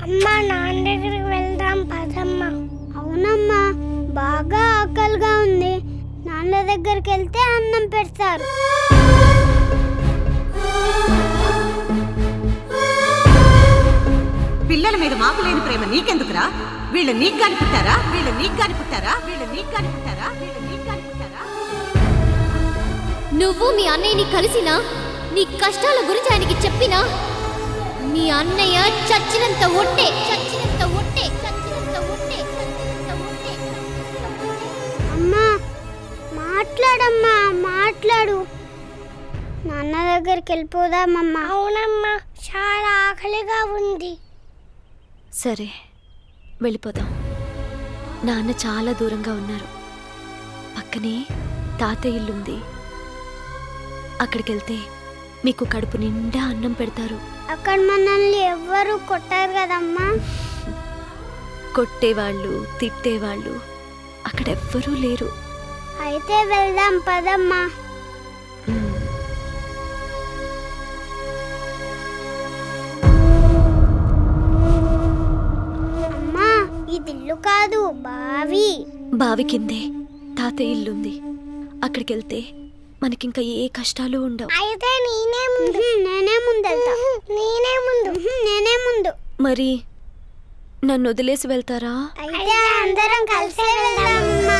అమ్మా నాన్న దగ్గరికి వెళ్దాం పదమ్మా. అవునమ్మా, బాగా ఆకలిగా ఉంది. నాన్న దగ్గరికి వెళ్తే అన్నం పెడతారు. పిల్లల మీద మాకు లేని ప్రేమ నీకెందుకురా? వీళ్ళు నీకు కాని పుట్టారా? వీళ్ళు నీకు కాని పుట్టారా? వీళ్ళు నీకు కాని పుట్టారా? వీళ్ళు నీకు కాని పుట్టారా? నువ్వు మీ అన్నయ్యని కలిసినా, నీ కష్టాల గురించి ఆయనకి చెప్పినా మీ అన్నయ్య చచ్చినంత ఒట్టే, చచ్చినంత ఒట్టే, చచ్చినంత ఒట్టే, చచ్చినంత ఒట్టే. అమ్మా మాట్లాడమ్మా, మాట్లాడు. నాన్న దగ్గరికి వెళ్ళిపోదామమ్మా. అవునమ్మా, చాలా ఆకలిగా ఉంది. సరే వెళ్ళిపోదాం. నాన్న చాలా దూరంగా ఉన్నారు. పక్కనే తాతయ్య ఇల్లుంది. అక్కడికి వెళ్తే మీకు కడుపు నిండా అన్నం పెడతారు. అక్కడ మనల్ని ఎవ్వరూ కొట్టారు కదమ్మా. కొట్టేవాళ్ళు, తిట్టేవాళ్ళు అక్కడెవ్వరూ లేరు. అయితే వెళ్దాం పదమ్మా. మ్మ్. అమ్మా ఇది ఇల్లు కాదు, బావి. బావి కిందే తాతయ్య ఇల్లుంది. అక్కడికి వెళ్తే మనకింకా ఏ కష్టాలు ఉండవు. అయితే నేనే ముందు. నేనే ముందు వెళ్తా. నేనే ముందు. నేనే ముందు. మరి నన్ను వదిలేసి వెళ్తారా? అయితే అందరం కలిసే వెళ్దామమ్మా.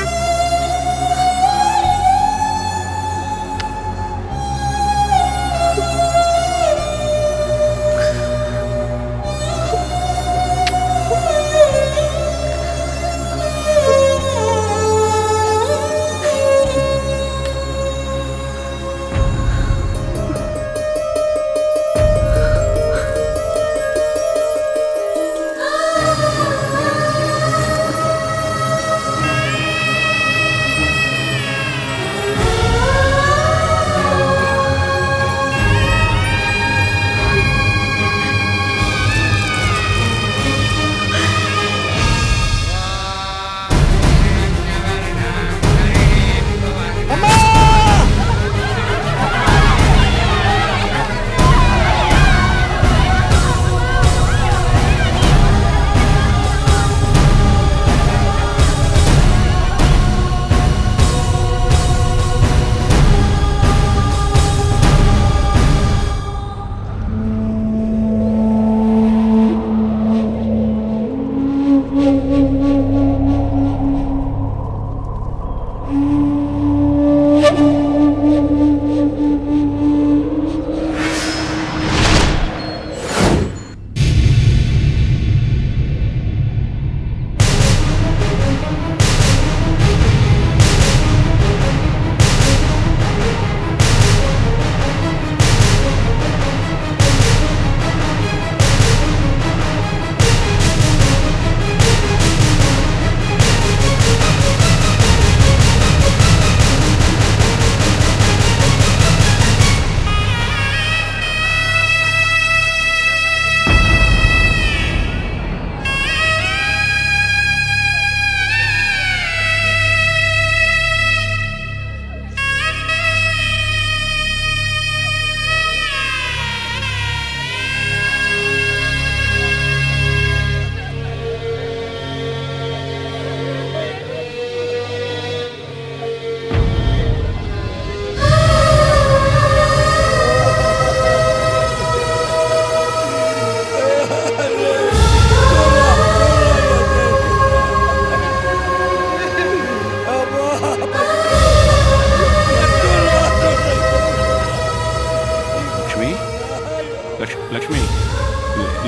లక్ష్మి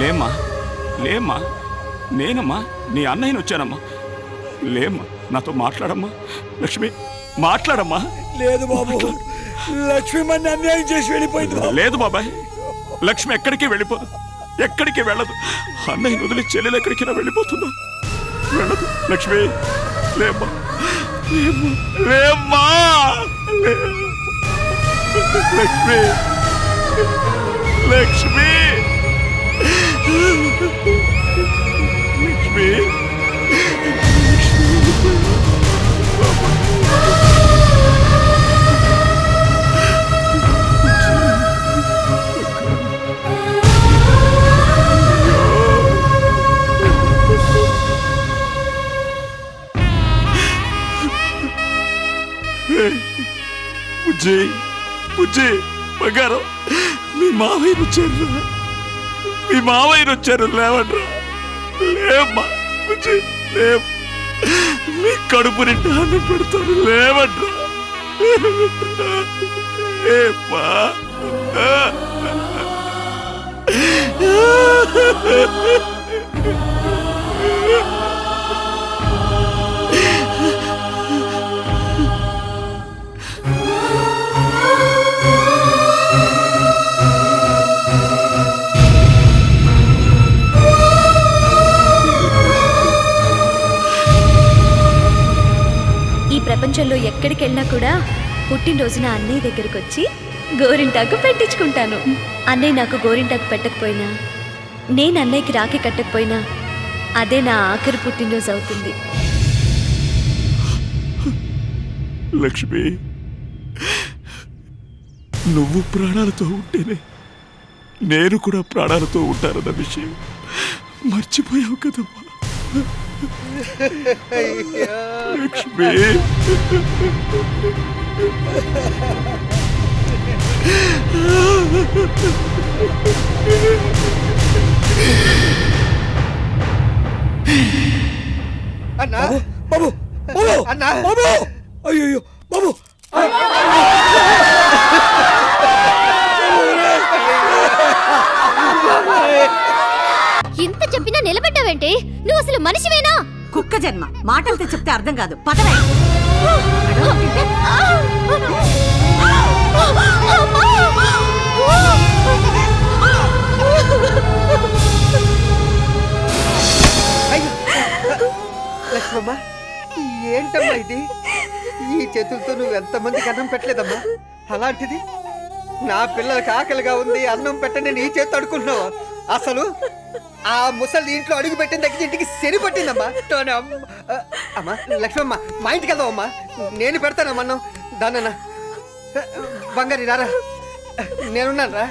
లేమ్మా, లేమ్మా, నేనమ్మా నీ అన్నయ్యని వచ్చానమ్మా. లేమ్మా, నాతో మాట్లాడమ్మా. లక్ష్మి మాట్లాడమ్మా. లేదు బాబు, లక్ష్మి మన అన్యాయం చేసి వెళ్ళిపోయింది. లేదు బాబాయ్, లక్ష్మి ఎక్కడికి వెళ్ళిపోదు, ఎక్కడికి వెళ్ళదు. అన్నయ్యని వదిలి చెల్లెలు ఎక్కడికి వెళ్ళిపోతుందా? వెళ్ళదు. లక్ష్మి లేమ్మా, లేమ్మా, లక్ష్మి, లక్ష్మి, లక్ష్మి. బుజ్జి బుజ్జి బంగారం మీ మావయ్య వచ్చారు, మీ మావయ్య వచ్చారు, లేవట్రా లేమ్మా బుజ్జి లేవు, మీ కడుపు నిండా అన్నం పెడతాను, లేవట్రా లేమ్మా. ఈ ప్రపంచంలో ఎక్కడికి వెళ్ళినా కూడా పుట్టినరోజున అన్నయ్య దగ్గరికి వచ్చి గోరింటాకు పెట్టించుకుంటాను. అన్నయ్య నాకు గోరింటాకు పెట్టకపోయినా, నేను అన్నయ్యకి రాఖీ కట్టకపోయినా అదే నా ఆఖరి పుట్టినరోజు అవుతుంది. లక్ష్మి, నువ్వు ప్రాణాలతో ఉంటేనే నేను కూడా ప్రాణాలతో ఉంటానన్న విషయం మర్చిపోయావు కదమ్మా లక్ష్మి. అన్నా బాబు బాబు అన్నా బాబు అయ్యో బాబు ఇంత చెప్పినా నిలబడ్డావేంటి? నువ్వు అసలు మనిషివేనా? కుక్క జన్మ, మాటలతో చెప్తే అర్థం కాదు, పదవే. లక్ష్మమ్మ, ఏంటమ్మా ఇది? ఈ చేతులతో నువ్వు ఎంతమందికి అన్నం పెట్టలేదమ్మా. అలాంటిది నా పిల్లలకి ఆకలిగా ఉంది, అన్నం పెట్టని నీ చేతి అడుకుంటున్నావా? అసలు ఆ ముసలి ఇంట్లో అడుగు పెట్టిన దగ్గర ఇంటికి శని పట్టిందమ్మా. అమ్మా లక్ష్మమ్మ, మా ఇంటికి వెళ్దామమ్మా, నేను పెడతానమ్మా అన్నం. దానన్న బంగారి రారా, నేనున్నాను రా.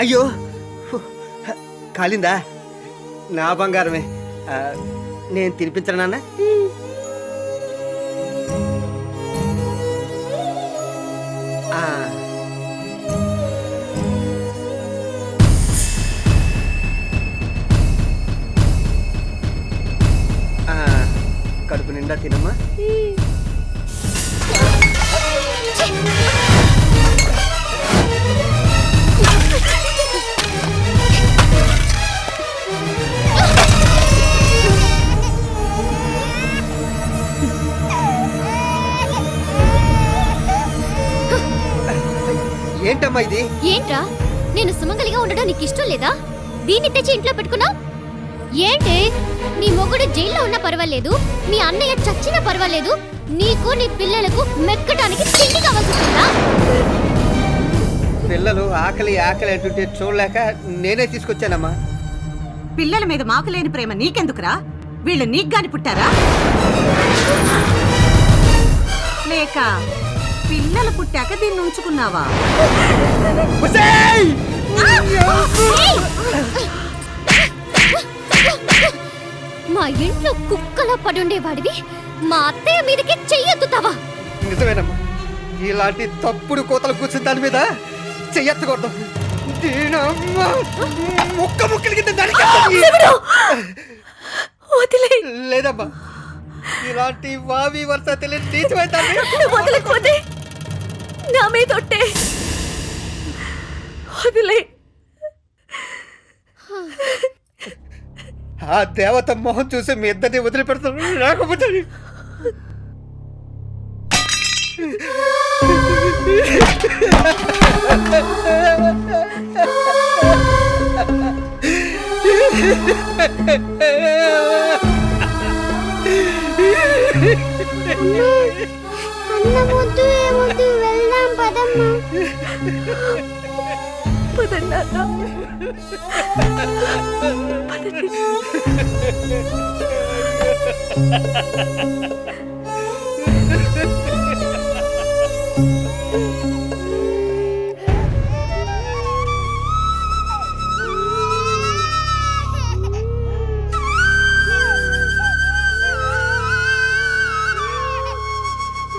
అయ్యో కాలిందా? నా బంగారమే, నేను తినిపించను నాన్న. కడుపు నిండా తినమ్మా. ఏంటమ్మా ఇది? ఏంట్రా, నేను సుమంగలిగా ఉండడం నీకు ఇష్టం లేదా? దీన్ని తెచ్చి ఇంట్లో పెట్టుకున్నావు ఏంటి? నీ మొగుడు జైల్లో ఉన్నా పర్వాలేదు, మీ అన్నయ్య చచ్చినా పర్వాలేదు, నీకు నీ పిల్లలకు మెక్కడానికి తిండి కావాల్సిందా? పిల్లలు ఆకలి ఆకలి అంటుంటే చూడలేక నేనే తీసుకొచ్చానమ్మా. పిల్లల మీద మాకు లేని ప్రేమ నీకెందుకురా? వీళ్ళు నీకు గాని పుట్టారా? లేక పిల్లలు పుట్టాక దీన్ని ఉంచుకున్నావా? మా ఇంట్లో కుక్కలా పడుండేవాడివి మా అత్తయ్య మీదకి చెయ్యెత్తుతావా? నిజమేనమ్మా, ఇలాంటి తప్పుడు కోతలు కూర్చుని దాని మీద చెయ్యెత్తకూడదు. దీనమ్మ ముక్క ముక్కల కింద నరికేస్తాను. వదిలే, లేదమ్మా, ఇలాంటి వావి వరుస తెలియని నీచమైతాన్ని వదలకపోతే నా మీద ఒట్టే. వదిలే. ఆ దేవత మొహం చూసి మీ ఇద్దరిని వదిలిపెడతాను. రాకపోతే అన్నమొద్దు ఏమొద్దు, వెళ్దాం పదమ్మా. పదన్నా.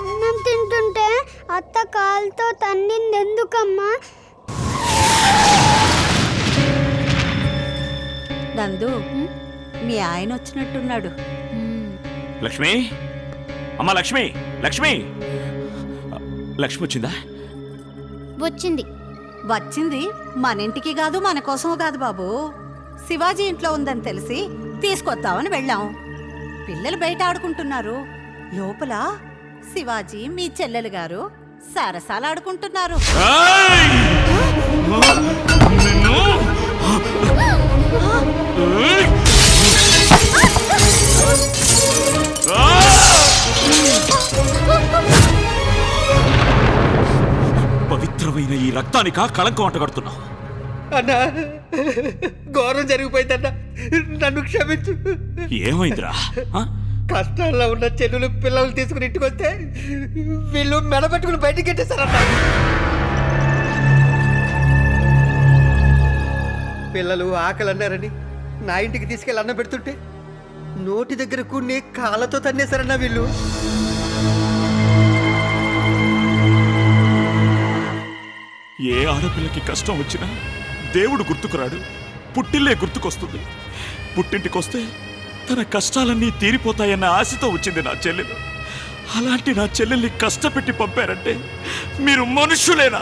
అన్నం తింటుంటే అత్త కాలుతో తన్నింది ఎందుకమ్మా? నందు, మీ ఆయన వచ్చినట్టున్నాడు. లక్ష్మి, అమ్మా లక్ష్మి, లక్ష్మి, లక్ష్మి వచ్చిందా? వచ్చింది. వచ్చింది మన ఇంటికి కాదు, మన కోసము కాదు బాబు. శివాజీ ఇంట్లో ఉందని తెలిసి తీసుకొద్దామని వెళ్ళాం. పిల్లలు బయట ఆడుకుంటున్నారు. లోపల శివాజీ మీ చెల్లెలు గారు సరసాలు ఆడుకుంటున్నారు. ఏయ్! నిన్ను! ఏయ్! పవిత్రమైన ఈ రక్తానికా కళంకం అంటగడుతున్నావు? అన్నా, ఘోరం జరిగిపోయిందన్న, నన్ను క్షమించు. ఏమైందిరా? ఆ? కష్టాల్లో ఉన్న చెల్లులు పిల్లలు తీసుకుని ఇంటికి వస్తే వీళ్ళు మెడబెట్టుకుని బయటికి పెట్టేశారన్న. పిల్లలు ఆకలి అన్నారని నా ఇంటికి తీసుకెళ్ళి అన్నం పెడుతుంటే నోటి దగ్గర కొన్ని కాళ్ళతో తన్నేశారన్న వీళ్ళు. ఏ ఆడపిల్లకి కష్టం వచ్చినా దేవుడు గుర్తుకురాడు, పుట్టిల్లే గుర్తుకొస్తుంది. పుట్టింటికొస్తే తన కష్టాలన్నీ తీరిపోతాయన్న ఆశతో వచ్చింది నా చెల్లెలు. అలాంటి నా చెల్లెల్ని కష్టపెట్టి పంపారంటే మీరు మనుషులేనా?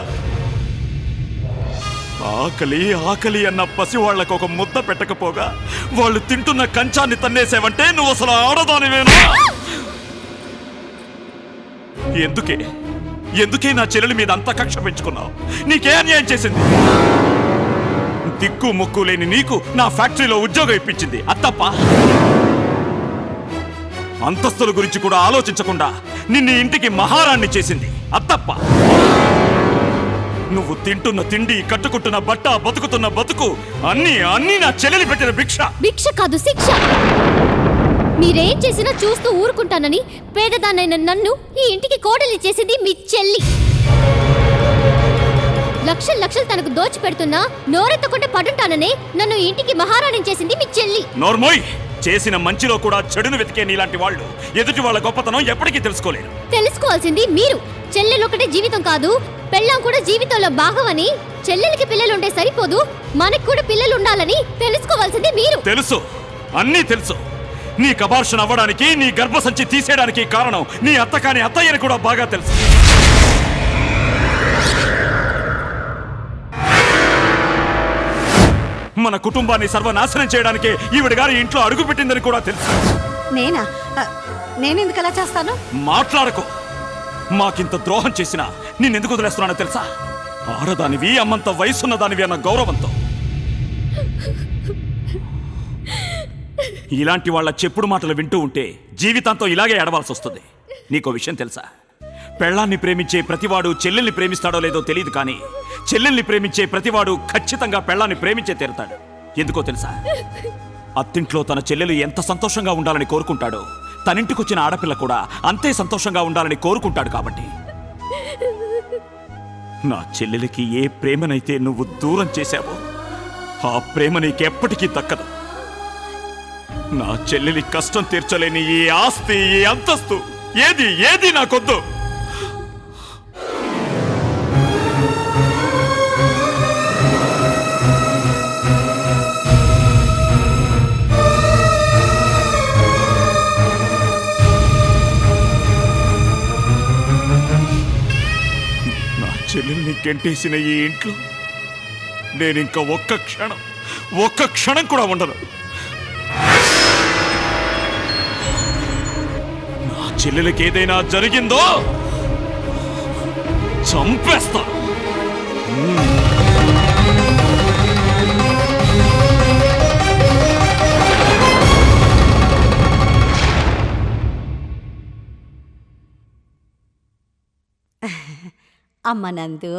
ఆకలి ఆకలి అన్న పసివాళ్లకు ఒక ముద్ద పెట్టకపోగా వాళ్ళు తింటున్న కంచాన్ని తన్నేసావంటే నువ్వు అసలు ఆడదానివేనా? ఎందుకే నా చెల్లెలి మీద అంత కక్ష పెంచుకున్నావు? నీకే అన్యాయం చేసింది? దిక్కు ముక్కు లేని నీకు నా ఫ్యాక్టరీలో ఉద్యోగం ఇప్పించింది, అత్తప్ప. అంతస్తుల గురించి కూడా ఆలోచించకుండా నిన్ను ఇంటికి మహారాణ్ణి చేసింది, అత్తప్ప. నువ్వు తింటున్న తిండి, కట్టుకుంటున్న బట్ట, బతుకుతున్న బతుకు అన్నీ నా చెల్లెలి పెట్టిన భిక్ష. భిక్ష కాదు, శిక్ష. మీరేం చేసినా చూస్తూ ఊరుకుంటానని పేదదాన్నైన నన్ను ఈ ఇంటికి కోడలి చేసింది మీ చెల్లి. లక్షలు తనకు దోచి పెడుతున్నా నోరెత్తకుండా పడుంటాననే నన్ను ఇంటికి మహారాణి చేసింది మీ చెల్లి. నోర్మోయ్, చేసిన మంచిలో కూడా చెడును వెతికే నీలాంటి వాళ్ళు ఎదుటి వాళ్ళ గొప్పతనం ఎప్పటికీ తెలుసుకోలేరు. తెలుసుకోవాల్సింది మీరు. చెల్లెలొకటే జీవితం కాదు, పెళ్ళాం కూడా జీవితంలో భాగమని. చెల్లెలకి పిల్లలుంటే సరిపోదు, మనకు కూడా పిల్లలు ఉండాలని తెలుసుకోవాల్సింది మీరు. తెలుసు, అన్నీ తెలుసు. నీ కబార్షన్ అవ్వడానికి, నీ గర్భసంచి తీసేయడానికి కారణం నీ అత్త కాని అత్తయ్యని కూడా బాగా తెలుసు. మన కుటుంబాన్ని సర్వనాశనం చేయడానికి ఈవిడ గారి ఇంట్లో అడుగు పెట్టిందని కూడా తెలుసు. నేనెందుకు అలా చేస్తాను? మాట్లాడకు. మాకింత ద్రోహం చేసినా నిన్నెందుకు వదిలేస్తున్నానో తెలుసా? ఆడదానివి, అమ్మంత వయసున్న దానివి అన్న గౌరవంతో. ఇలాంటి వాళ్ళ చెప్పుడు మాటలు వింటూ ఉంటే జీవితాంతం ఇలాగే ఏడవాల్సి వస్తుంది. నీకో విషయం తెలుసా? పెళ్ళాన్ని ప్రేమించే ప్రతివాడు చెల్లెల్ని ప్రేమిస్తాడో లేదో తెలియదు, కానీ చెల్లెల్ని ప్రేమించే ప్రతివాడు ఖచ్చితంగా పెళ్ళాన్ని ప్రేమించే తీరుతాడు. ఎందుకో తెలుసా? అత్తింట్లో తన చెల్లెలు ఎంత సంతోషంగా ఉండాలని కోరుకుంటాడో తనింటికొచ్చిన ఆడపిల్ల కూడా అంతే సంతోషంగా ఉండాలని కోరుకుంటాడు. కాబట్టి నా చెల్లెలికి ఏ ప్రేమనైతే నువ్వు దూరం చేశావో ఆ ప్రేమ నీకెప్పటికీ దక్కదు. నా చెల్లెలి కష్టం తీర్చలేని ఈ ఆస్తి, ఈ అంతస్తు ఏది ఏది నాకొద్దు. నా చెల్లెల్ని గెంటేసిన ఈ ఇంట్లో నేనింక ఒక్క క్షణం కూడా ఉండను. నా చెల్లెలకి ఏదైనా జరిగిందో చంపేస్తా. అమ్మ నందు,